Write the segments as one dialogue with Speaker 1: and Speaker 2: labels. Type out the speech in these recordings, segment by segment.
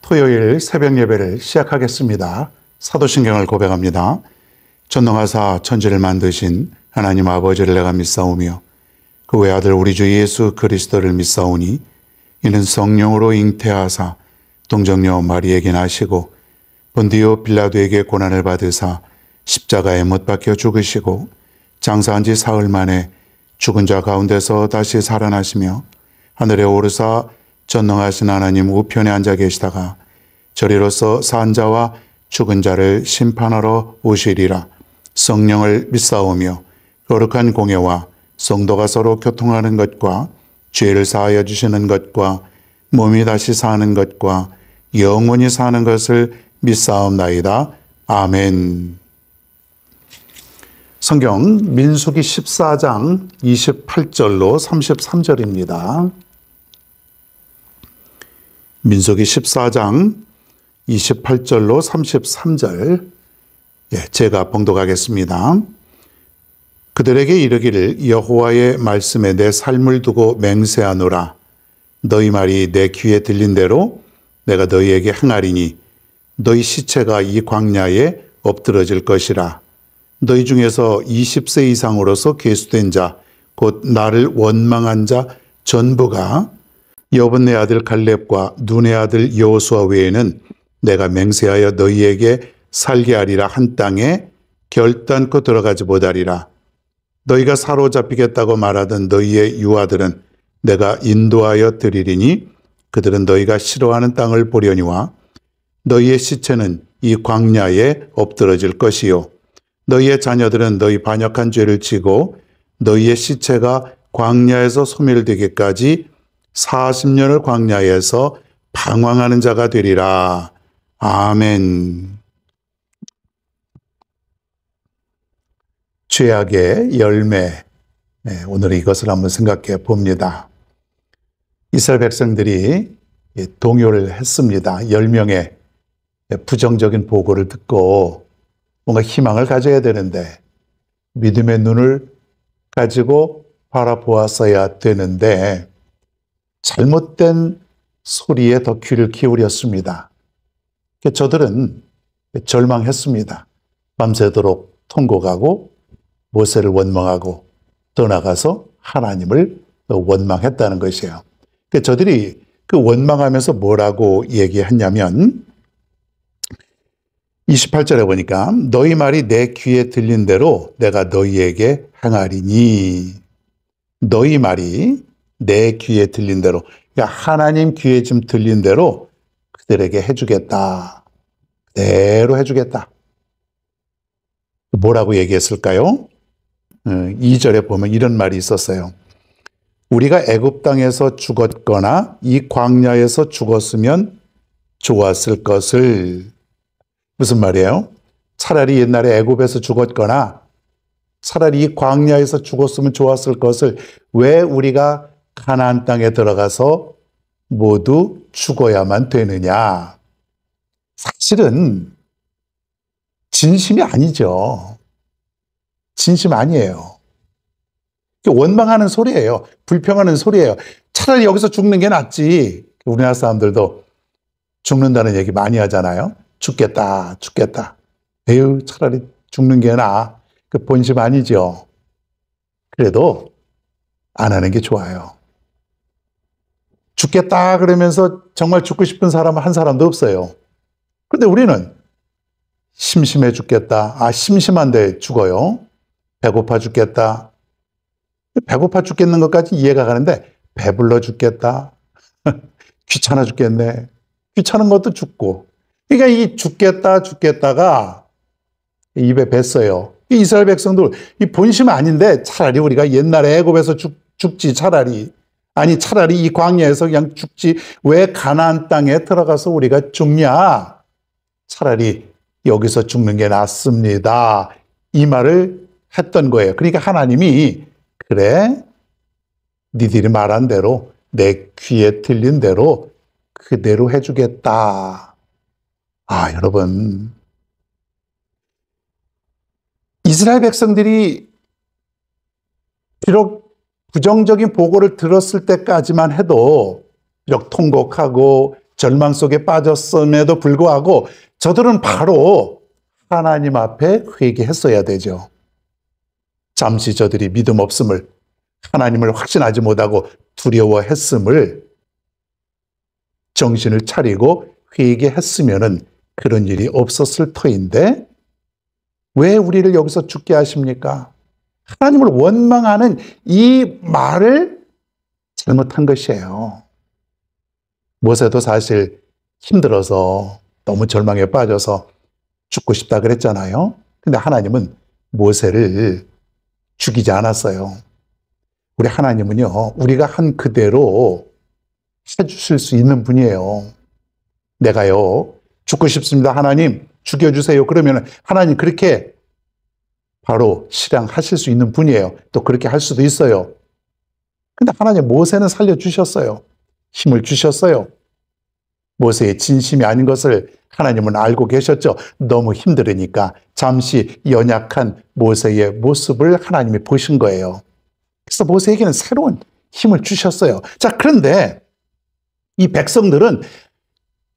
Speaker 1: 토요일 새벽 예배를 시작하겠습니다. 사도신경을 고백합니다. 전능하사 천지를 만드신 하나님 아버지를 내가 믿사오며 그 외아들 우리 주 예수 그리스도를 믿사오니 이는 성령으로 잉태하사 동정녀 마리에게 나시고 본디오 빌라도에게 고난을 받으사 십자가에 못 박혀 죽으시고 장사한 지 사흘 만에 죽은 자 가운데서 다시 살아나시며 하늘에 오르사 전능하신 하나님 우편에 앉아 계시다가 저리로서 산 자와 죽은 자를 심판하러 오시리라. 성령을 믿사오며 거룩한 공예와 성도가 서로 교통하는 것과 죄를 사하여 주시는 것과 몸이 다시 사는 것과 영원히 사는 것을 믿사옵나이다. 아멘. 성경 민수기 14장 28절로 33절입니다. 민수기 14장 28절로 33절 제가 봉독하겠습니다. 그들에게 이르기를 여호와의 말씀에 내 삶을 두고 맹세하노라. 너희 말이 내 귀에 들린 대로 내가 너희에게 행하리니 너희 시체가 이 광야에 엎드러질 것이라. 너희 중에서 20세 이상으로서 계수된 자 곧 나를 원망한 자 전부가 여분네 아들 갈렙과 눈의 아들 여호수아 외에는 내가 맹세하여 너희에게 살게 하리라 한 땅에 결단코 들어가지 못하리라. 너희가 사로잡히겠다고 말하던 너희의 유아들은 내가 인도하여 드리리니 그들은 너희가 싫어하는 땅을 보려니와 너희의 시체는 이 광야에 엎드러질 것이요 너희의 자녀들은 너희 반역한 죄를 지고 너희의 시체가 광야에서 소멸되기까지 40년을 광야에서 방황하는 자가 되리라. 아멘. 죄악의 열매. 오늘 이것을 한번 생각해 봅니다. 이스라엘 백성들이 동요를 했습니다. 10명의 부정적인 보고를 듣고 뭔가 희망을 가져야 되는데 믿음의 눈을 가지고 바라보았어야 되는데 잘못된 소리에 더 귀를 기울였습니다. 저들은 절망했습니다. 밤새도록 통곡하고 모세를 원망하고 떠나가서 하나님을 원망했다는 것이에요. 저들이 그 원망하면서 뭐라고 얘기했냐면 28절에 보니까 너희 말이 내 귀에 들린 대로 내가 너희에게 행하리니 너희 말이 내 귀에 들린 대로 그러니까 하나님 귀에 좀 들린 대로 그들에게 해주겠다. 그대로 해주겠다. 뭐라고 얘기했을까요? 2절에 보면 이런 말이 있었어요. 우리가 애굽 땅에서 죽었거나 이 광야에서 죽었으면 좋았을 것을. 무슨 말이에요? 차라리 옛날에 애굽에서 죽었거나 차라리 이 광야에서 죽었으면 좋았을 것을 왜 우리가 가나안 땅에 들어가서 모두 죽어야만 되느냐. 사실은 진심이 아니죠. 진심 아니에요. 원망하는 소리예요. 불평하는 소리예요. 차라리 여기서 죽는 게 낫지. 우리나라 사람들도 죽는다는 얘기 많이 하잖아요. 죽겠다, 죽겠다. 에휴, 차라리 죽는 게 나아. 그 본심 아니죠. 그래도 안 하는 게 좋아요. 죽겠다 그러면서 정말 죽고 싶은 사람은 한 사람도 없어요. 그런데 우리는 심심해 죽겠다. 심심한데 죽어요. 배고파 죽겠다. 배고파 죽겠는 것까지 이해가 가는데 배불러 죽겠다. 귀찮아 죽겠네. 귀찮은 것도 죽고. 그러니까 이 죽겠다가 입에 뱄어요. 이스라엘 백성들 이 본심 아닌데 차라리 우리가 옛날에 애굽에서 죽지 차라리. 아니 차라리 이 광야에서 그냥 죽지 왜 가나안 땅에 들어가서 우리가 죽냐. 차라리 여기서 죽는 게 낫습니다. 이 말을 했던 거예요. 그러니까 하나님이 그래 니들이 말한 대로 내 귀에 들린 대로 그대로 해주겠다. 여러분 이스라엘 백성들이 비록 부정적인 보고를 들었을 때까지만 해도 비록 통곡하고 절망 속에 빠졌음에도 불구하고 저들은 바로 하나님 앞에 회개했어야 되죠. 잠시 저들이 믿음 없음을, 하나님을 확신하지 못하고 두려워했음을 정신을 차리고 회개했으면은 그런 일이 없었을 터인데 왜 우리를 여기서 죽게 하십니까? 하나님을 원망하는 이 말을 잘못한 것이에요. 모세도 사실 힘들어서 너무 절망에 빠져서 죽고 싶다 그랬잖아요. 근데 하나님은 모세를 죽이지 않았어요. 우리 하나님은요, 우리가 한 그대로 해주실 수 있는 분이에요. 내가요, 죽고 싶습니다. 하나님, 죽여주세요. 그러면 하나님 그렇게 바로 실행하실 수 있는 분이에요. 또 그렇게 할 수도 있어요. 근데 하나님 모세는 살려주셨어요. 힘을 주셨어요. 모세의 진심이 아닌 것을 하나님은 알고 계셨죠. 너무 힘들으니까 잠시 연약한 모세의 모습을 하나님이 보신 거예요. 그래서 모세에게는 새로운 힘을 주셨어요. 자, 그런데 이 백성들은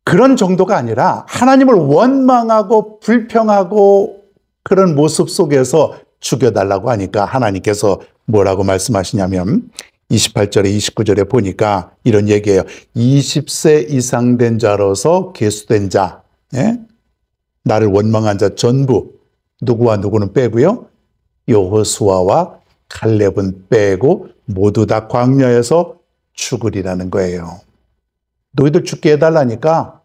Speaker 1: 그런 정도가 아니라 하나님을 원망하고 불평하고 그런 모습 속에서 죽여달라고 하니까 하나님께서 뭐라고 말씀하시냐면 28절에 29절에 보니까 이런 얘기예요. 20세 이상 된 자로서 계수된 자, 예? 나를 원망한 자 전부, 누구와 누구는 빼고요. 여호수아와 갈렙은 빼고 모두 다 광야에서 죽으리라는 거예요. 너희들 죽게 해달라니까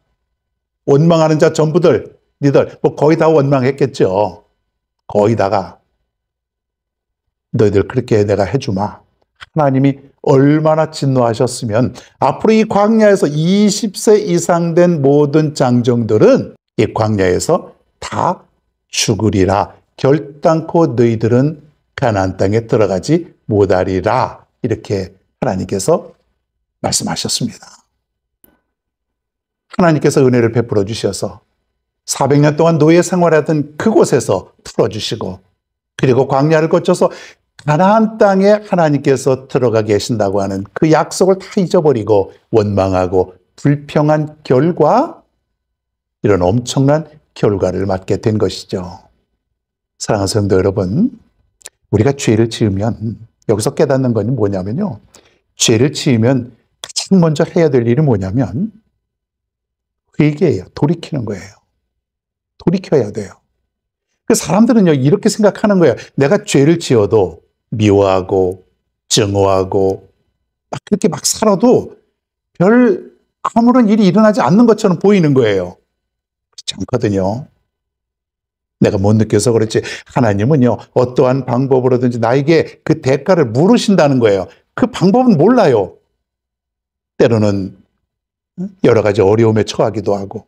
Speaker 1: 원망하는 자 전부들, 니들 뭐 거의 다 원망했겠죠. 거의 다가 너희들 그렇게 내가 해주마. 하나님이 얼마나 진노하셨으면 앞으로 이 광야에서 20세 이상 된 모든 장정들은 이 광야에서 다 죽으리라. 결단코 너희들은 가나안 땅에 들어가지 못하리라. 이렇게 하나님께서 말씀하셨습니다. 하나님께서 은혜를 베풀어 주셔서 400년 동안 노예 생활하던 그곳에서 풀어주시고 그리고 광야를 거쳐서 가나안 땅에 하나님께서 들어가 계신다고 하는 그 약속을 다 잊어버리고 원망하고 불평한 결과 이런 엄청난 결과를 맞게 된 것이죠. 사랑하는 성도 여러분, 우리가 죄를 지으면 여기서 깨닫는 건 뭐냐면요. 죄를 지으면 가장 먼저 해야 될 일이 뭐냐면 회개예요. 돌이키는 거예요. 돌이켜야 돼요. 그 사람들은요, 이렇게 생각하는 거예요. 내가 죄를 지어도 미워하고 증오하고 막 그렇게 막 살아도 별 아무런 일이 일어나지 않는 것처럼 보이는 거예요. 그렇지 않거든요. 내가 못 느껴서 그렇지 하나님은요, 어떠한 방법으로든지 나에게 그 대가를 물으신다는 거예요. 그 방법은 몰라요. 때로는 여러 가지 어려움에 처하기도 하고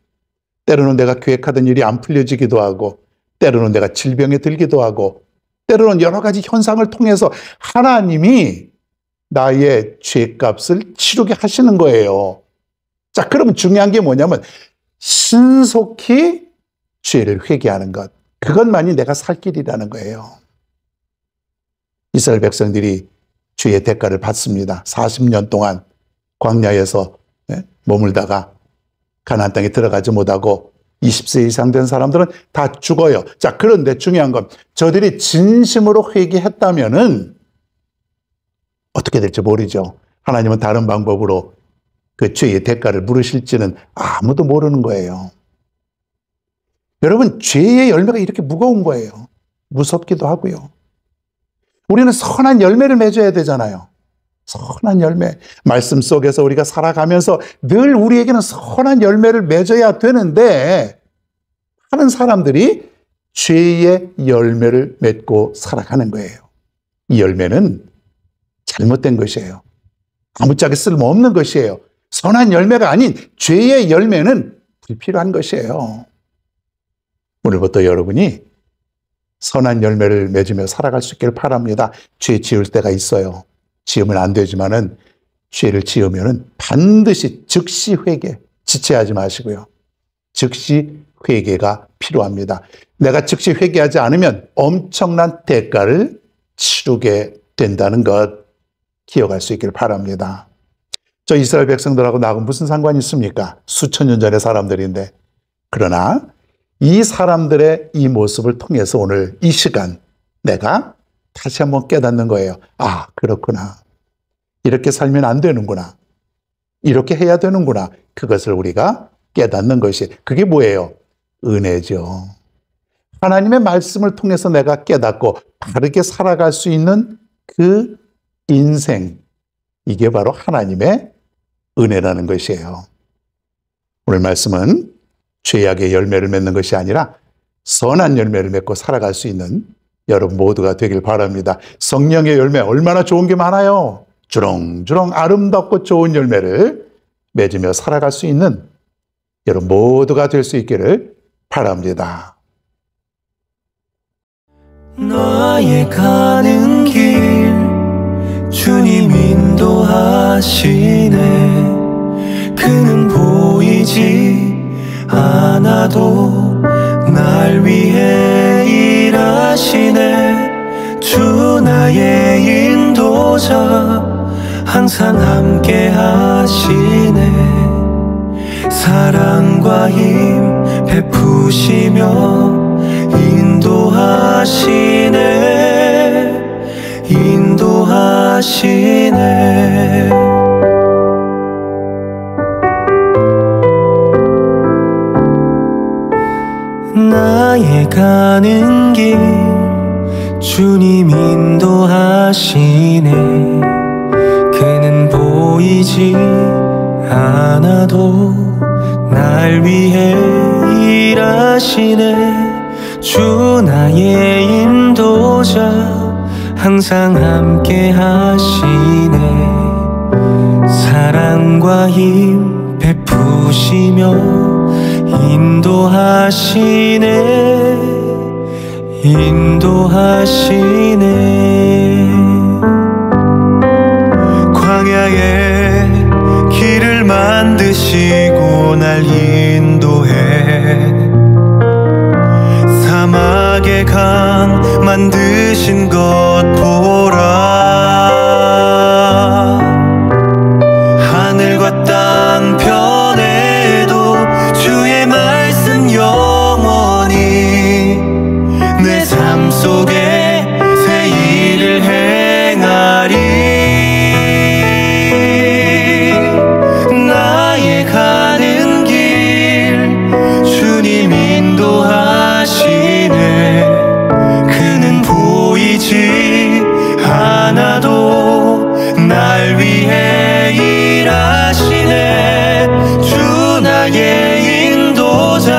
Speaker 1: 때로는 내가 계획하던 일이 안 풀려지기도 하고 때로는 내가 질병에 들기도 하고 때로는 여러 가지 현상을 통해서 하나님이 나의 죄값을 치르게 하시는 거예요. 자, 그러면 중요한 게 뭐냐면 신속히 죄를 회개하는 것. 그것만이 내가 살 길이라는 거예요. 이스라엘 백성들이 죄의 대가를 받습니다. 40년 동안 광야에서 머물다가 가나안 땅에 들어가지 못하고 20세 이상 된 사람들은 다 죽어요. 자, 그런데 중요한 건 저들이 진심으로 회개했다면은 어떻게 될지 모르죠. 하나님은 다른 방법으로 그 죄의 대가를 물으실지는 아무도 모르는 거예요. 여러분, 죄의 열매가 이렇게 무거운 거예요. 무섭기도 하고요. 우리는 선한 열매를 맺어야 되잖아요. 선한 열매. 말씀 속에서 우리가 살아가면서 늘 우리에게는 선한 열매를 맺어야 되는데 하는 사람들이 죄의 열매를 맺고 살아가는 거예요. 이 열매는 잘못된 것이에요. 아무짝에 쓸모없는 것이에요. 선한 열매가 아닌 죄의 열매는 불필요한 것이에요. 오늘부터 여러분이 선한 열매를 맺으며 살아갈 수 있기를 바랍니다. 죄 지을 때가 있어요. 지으면 안 되지만은 죄를 지으면은 반드시 즉시 회개, 지체하지 마시고요. 즉시 회개가 필요합니다. 내가 즉시 회개하지 않으면 엄청난 대가를 치르게 된다는 것 기억할 수 있기를 바랍니다. 저 이스라엘 백성들하고 나하고 무슨 상관이 있습니까? 수천 년 전의 사람들인데. 그러나 이 사람들의 이 모습을 통해서 오늘 이 시간 내가 다시 한번 깨닫는 거예요. 아, 그렇구나. 이렇게 살면 안 되는구나. 이렇게 해야 되는구나. 그것을 우리가 깨닫는 것이, 그게 뭐예요? 은혜죠. 하나님의 말씀을 통해서 내가 깨닫고 바르게 살아갈 수 있는 그 인생, 이게 바로 하나님의 은혜라는 것이에요. 오늘 말씀은 죄악의 열매를 맺는 것이 아니라 선한 열매를 맺고 살아갈 수 있는 여러분 모두가 되길 바랍니다. 성령의 열매 얼마나 좋은 게 많아요. 주렁주렁 아름답고 좋은 열매를 맺으며 살아갈 수 있는 여러분 모두가 될 수 있기를 바랍니다.
Speaker 2: 나의 가는 길 주님 인도하시네. 그는 보이지 않아도 날 위해 일하시네. 주 나의 인도자 항상 함께 하시네. 사랑과 힘 베푸시며 인도하시네. 인도하시네. 나의 가는 길 주님 인도하시네. 그는 보이지 않아도 날 위해 일하시네. 주 나의 인도자 항상 함께 하시네. 사랑과 힘 베푸시며 인도하시네. 인도하시네. 광야에 길을 만드시고 날 인도해. 사막의 강 만드신 것 보라. 하늘과 땅 편에도 주의 말씀 영원히 내 삶 속에 새 일을 행하리. 나의 가는 길 주님 인도하시네. 그는 보이지 않아도 날 위해 일하시네. 주 나의 인도자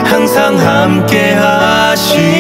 Speaker 2: 항상 함께 하시네.